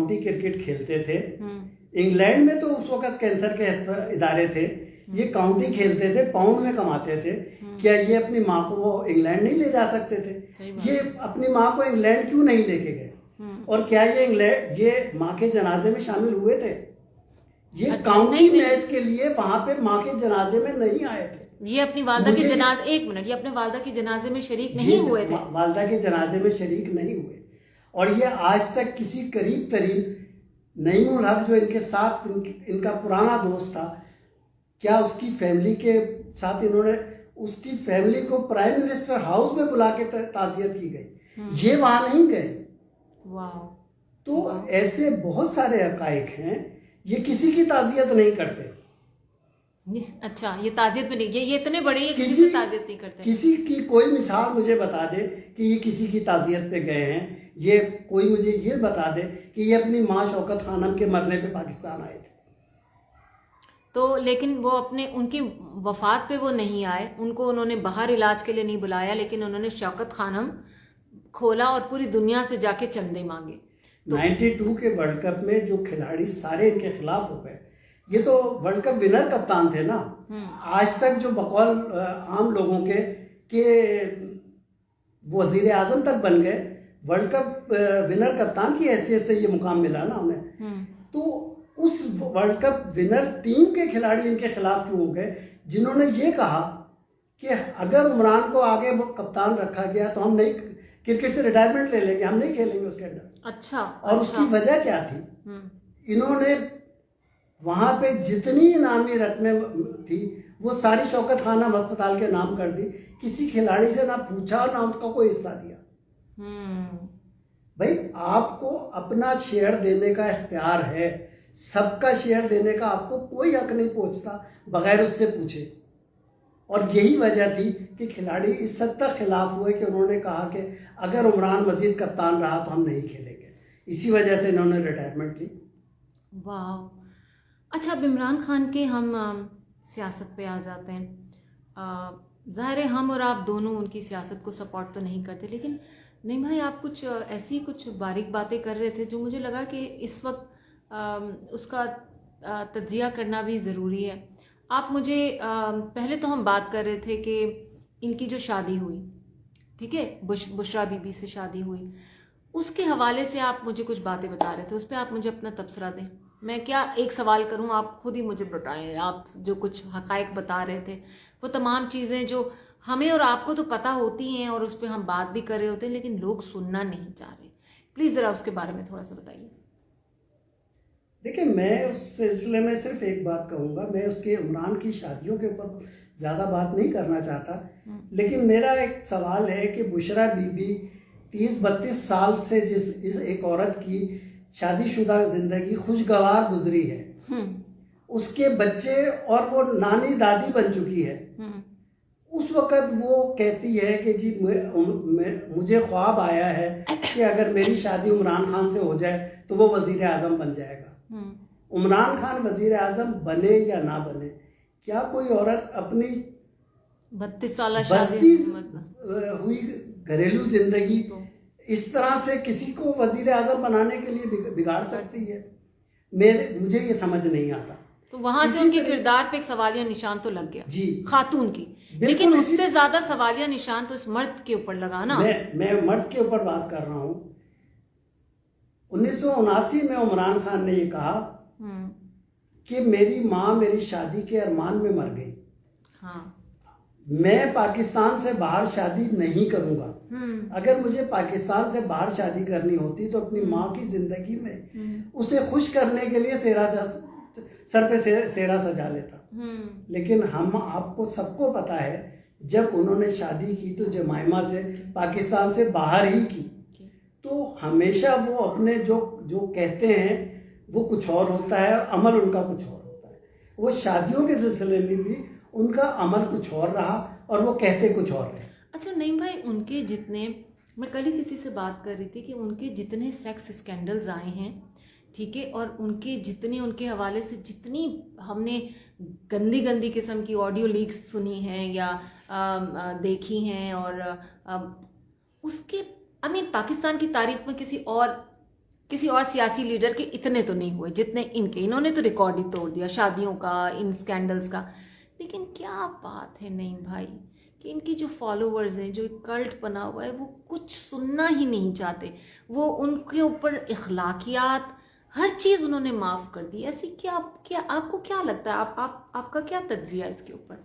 County cricket खेलते थे। England में तो उस वक्त कैंसर के इदारे थे, ये काउंटी खेलते थे, पाउंड में कमाते थे। क्या ये अपनी माँ को वो इंग्लैंड नहीं ले जा सकते थे? ये अपनी माँ को इंग्लैंड क्यों नहीं लेके गए? और क्या ये माँ के जनाजे में शामिल हुए थे? ये काउंटी मैच के लिए वहां पे माँ के जनाजे में नहीं आए थे। ये अपनी वालदा के जनाजे, एक मिनट, ये अपने वालदा के जनाजे में शरीक नहीं हुए थे। वालदा के जनाजे में शरीक नहीं हुए। और ये आज तक किसी करीब तरीन नईमुल हक जो इनके साथ इनका पुराना दोस्त था, क्या उसकी फैमिली के साथ इन्होंने उसकी फैमिली को प्राइम मिनिस्टर हाउस में बुला के ताज़ियत की गई, ये वहां नहीं गए। तो ऐसे बहुत सारे हकाइक हैं, ये किसी की ताज़ियत नहीं करते। अच्छा, ये ताज़ियत में नहीं, ये इतने बड़े हैं, किसी की ताज़ियत नहीं करते। किसी की कोई मिसाल मुझे बता दे कि ये किसी की ताज़ियत पे गए हैं। ये कोई मुझे ये बता दे कि ये अपनी माँ शौकत खानम के मरने पे पाकिस्तान आए थे। तो लेकिन वो अपने उनकी वफात पे वो नहीं आए, उनको उन्होंने बाहर इलाज के लिए नहीं बुलाया, लेकिन उन्होंने शौकत खानम खोला और पूरी दुनिया से जाके चंदे मांगे। 92 के वर्ल्ड कप में जो खिलाड़ी सारे इनके खिलाफ हो गए, ये तो वर्ल्ड कप विनर कप्तान थे ना। आज तक जो बकौल आम लोगों के वजीर आजम तक बन गए, वर्ल्ड कप विनर कप्तान की हैसियत से ये मुकाम मिला ना उन्हें। तो उस वर्ल्ड कप विनर टीम के खिलाड़ी इनके खिलाफ क्यों हो गए, जिन्होंने ये कहा कि अगर उमरान को आगे वो कप्तान रखा गया तो हम नहीं क्रिकेट से रिटायरमेंट ले लेंगे, हम नहीं खेलेंगे उसके अंदर। अच्छा। और उसकी वजह क्या थी? इन्होंने वहां पे जितनी इनामी रकमें थी वो सारी शौकत खानम अस्पताल के नाम कर दी। किसी खिलाड़ी से ना पूछा ना उसका कोई हिस्सा दिया। भाई, आपको अपना शेयर देने का इख्तियार है, सबका शेयर देने का आपको कोई हक नहीं पहुंचता बगैर उससे पूछे। और यही वजह थी कि खिलाड़ी इस हद तक खिलाफ हुए कि उन्होंने कहा कि अगर उमरान मजीद कप्तान रहा तो हम नहीं खेलेंगे। इसी वजह से इन्होंने रिटायरमेंट ली। वाह। अच्छा, अब इमरान खान के हम सियासत पे आ जाते हैं। ज़ाहिर है हम और आप दोनों उनकी सियासत को सपोर्ट तो नहीं करते, लेकिन नहीं भाई, आप कुछ ऐसी कुछ बारीक बातें कर रहे थे जो मुझे लगा कि इस वक्त उसका तज्जिया करना भी ज़रूरी है। आप मुझे पहले तो हम बात कर रहे थे कि इनकी जो शादी हुई, ठीक है, बुशरा बीबी से शादी हुई, उसके हवाले से आप मुझे कुछ बातें बता रहे थे, उस पर आप मुझे अपना तबसरा दें। मैं क्या एक सवाल करूं, आप खुद ही मुझे बताएं। आप जो कुछ हकायक बता रहे थे, वो तमाम चीज़ें जो हमें और आपको तो पता होती हैं और उस पर हम बात भी कर रहे होते हैं, लेकिन लोग सुनना नहीं चाह रहे। प्लीज़ ज़रा उसके बारे में थोड़ा सा बताइए। देखिए, मैं उस सिलसिले में सिर्फ एक बात कहूँगा, मैं उसके इमरान की शादियों के ऊपर ज़्यादा बात नहीं करना चाहता, लेकिन मेरा एक सवाल है कि बुशरा बीबी 30-32 साल से इस एक औरत की शादीशुदा जिंदगी खुशगवार गुजरी है, उसके बच्चे और वो नानी दादी बन चुकी है। उस वक़्त वो कहती है कि जी मुझे ख्वाब आया है कि अगर मेरी शादी इमरान खान से हो जाए तो वो वज़ीर आज़म बन जाएगा। इमरान खान वज़ीर आज़म बने या ना बने, क्या कोई औरत अपनी 32 साल बस्ती हुई घरेलू जिंदगी इस तरह से किसी को वज़ीर आज़म बनाने के लिए बिगाड़ सकती है? मुझे ये समझ नहीं आता। तो वहां से उनके किरदार पे एक सवालिया निशान तो लग गया जी, खातून की, लेकिन उससे ज्यादा सवालिया निशान तो इस मर्द के ऊपर लगा ना। मैं मर्द के ऊपर बात कर रहा हूँ। 1979 में इमरान खान ने ये कहा कि मेरी माँ मेरी शादी के अरमान में मर गई। हाँ। मैं पाकिस्तान से बाहर शादी नहीं करूंगा। अगर मुझे पाकिस्तान से बाहर शादी करनी होती तो अपनी माँ की जिंदगी में उसे खुश करने के लिए सर पे सेहरा सजा लेता। लेकिन हम आपको सबको पता है, जब उन्होंने शादी की तो जमाइमा से पाकिस्तान से बाहर ही की। तो हमेशा वो अपने जो कहते हैं वो कुछ और होता है और अमल उनका कुछ और होता है। वो शादियों के सिलसिले में भी उनका अमल कुछ और रहा और वो कहते कुछ और रहे। अच्छा नहीं भाई, उनके जितने, मैं कल ही किसी से बात कर रही थी कि उनके जितने सेक्स स्कैंडल्स आए हैं, ठीक है, और उनके जितने उनके हवाले से जितनी हमने गंदी गंदी किस्म की ऑडियो लीक्स सुनी हैं या देखी हैं, और उसके पाकिस्तान की तारीख में किसी और किसी और सियासी लीडर के इतने तो नहीं हुए जितने इनके। इन्होंने तो रिकॉर्ड ही तोड़ दिया शादियों का, इन स्कैंडल्स का। लेकिन क्या बात है नहीं भाई कि इनकी जो फॉलोअर्स हैं, जो एक कल्ट बना हुआ है, वो कुछ सुनना ही नहीं चाहते। वो उनके ऊपर इखलाकियात हर चीज़ उन्होंने माफ़ कर दी। ऐसी क्या आपको क्या लगता है? आपका क्या तज्जिया है इसके ऊपर?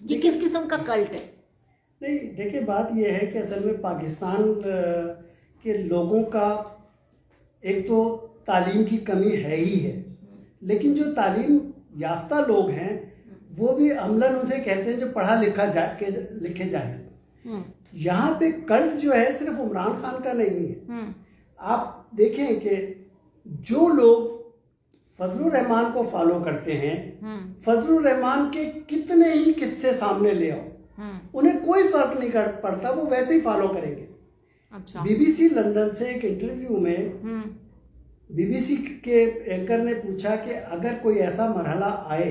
ये किस किस्म का कल्ट है? नहीं, देखिए बात यह है कि असल में पाकिस्तान के लोगों का एक तो तालीम की कमी है ही है, लेकिन जो तालीम याफ्ता लोग हैं वो भी अमलन उसे कहते हैं जो पढ़ा लिखा लिखे जाए। यहाँ पे कल्ट जो है सिर्फ इमरान खान का नहीं है। आप देखें कि जो लोग फजलुर रहमान को फॉलो करते हैं, फजलुर रहमान के कितने ही किस्से सामने ले आओ, उन्हें कोई फर्क नहीं पड़ता, वो वैसे ही फॉलो करेंगे। अच्छा। बीबीसी लंदन से एक इंटरव्यू में बीबीसी के एंकर ने पूछा कि अगर कोई ऐसा मरहला आए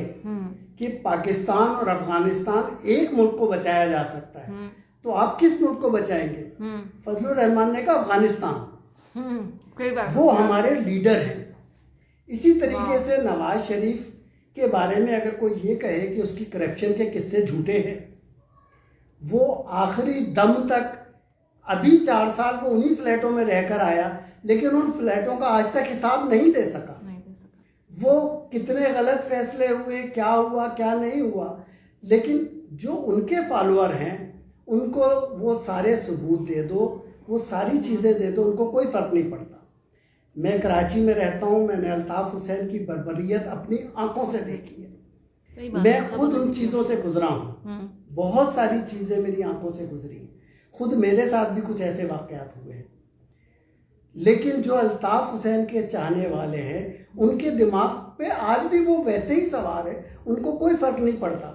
कि पाकिस्तान और अफगानिस्तान एक मुल्क को बचाया जा सकता है, तो आप किस मुल्क को बचाएंगे? फजलुर रहमान ने कहा अफगानिस्तान। वो हमारे लीडर हैं। इसी तरीके से नवाज शरीफ के बारे में अगर कोई ये कहे कि उसकी करप्शन के किस्से झूठे हैं, वो आखिरी दम तक, अभी 4 साल वो उन्हीं फ्लैटों में रहकर आया, लेकिन उन फ्लैटों का आज तक हिसाब नहीं दे सका। वो कितने गलत फैसले हुए, क्या हुआ क्या नहीं हुआ, लेकिन जो उनके फॉलोअर हैं उनको वो सारे सबूत दे दो, वो सारी चीज़ें दे दो, उनको कोई फ़र्क नहीं पड़ता। मैं कराची में रहता हूँ, मैंने अल्ताफ़ हुसैन की बर्बरियत अपनी आंखों से देखी है। मैं खुद उन चीज़ों से गुजरा हूँ, बहुत सारी चीज़ें मेरी आंखों से गुजरी हैं। खुद मेरे साथ भी कुछ ऐसे वाक़यात हुए हैं। लेकिन जो अल्ताफ़ हुसैन के चाहने वाले हैं उनके दिमाग पे आज भी वो वैसे ही सवार है, उनको कोई फ़र्क नहीं पड़ता।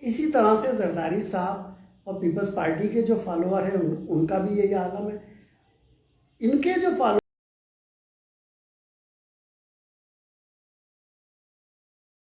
इसी तरह से जरदारी साहब और पीपल्स पार्टी के जो फॉलोअर हैं उनका भी यही आलम है। इनके जो फॉलो